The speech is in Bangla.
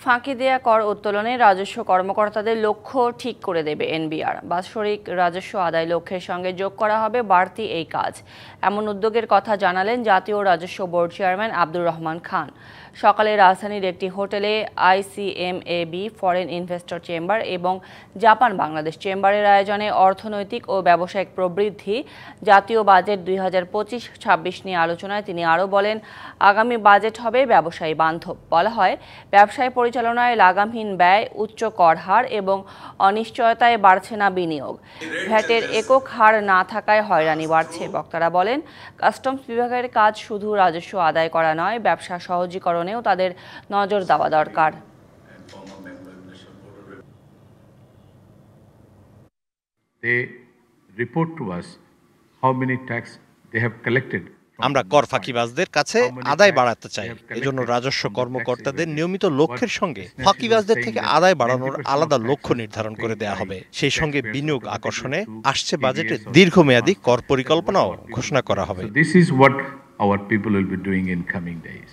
ফাঁকি দেয়া কর উত্তোলনে রাজস্ব কর্মকর্তাদের লক্ষ্য ঠিক করে দেবে এনবিআর। বাৎসরিক রাজস্ব আদায় লক্ষ্যের সঙ্গে যোগ করা হবে বাড়তি এই কাজ। এমন উদ্যোগের কথা জানালেন জাতীয় রাজস্ব বোর্ড চেয়ারম্যান আব্দুর রহমান খান। সকালে রাজধানীর একটি হোটেলে আইসিএমএবি ফরেন ইনভেস্টর চেম্বার এবং জাপান বাংলাদেশ চেম্বারের আয়োজনে অর্থনৈতিক ও ব্যবসায়িক প্রবৃদ্ধি, জাতীয় বাজেট 2025-26 নিয়ে আলোচনায় তিনি আরও বলেন, আগামী বাজেট হবে ব্যবসায়ী বান্ধব। বলা হয়, ব্যবসায় পরিচালনায় লাগামহীন ব্যয়, উচ্চ কর হার এবং অনিশ্চয়তায় বাড়ছে না বিনিয়োগ। ভ্যাটের একক হার না থাকায় হয়রানি বাড়ছে। বক্তারা বলেন, কাস্টমস বিভাগের কাজ শুধু রাজস্ব আদায় করা নয়, ব্যবসা সহজীকরণেও তাদের নজর দেওয়া দরকার। They report to us how many tax they have collected. আমরা কর ফাঁকিবাজদের কাছে আদায় বাড়াতে চাই। এজন্য রাজস্ব কর্মকর্তাদের নিয়মিত লক্ষ্যের সঙ্গে ফাঁকিবাজদের থেকে আদায় বাড়ানোর আলাদা লক্ষ্য নির্ধারণ করে দেয়া হবে। সেই সঙ্গে বিনিয়োগ আকর্ষণে আসছে বাজেটে দীর্ঘমেয়াদী কর পরিকল্পনাও ঘোষণা করা হবে। This is what our people will be doing in coming days.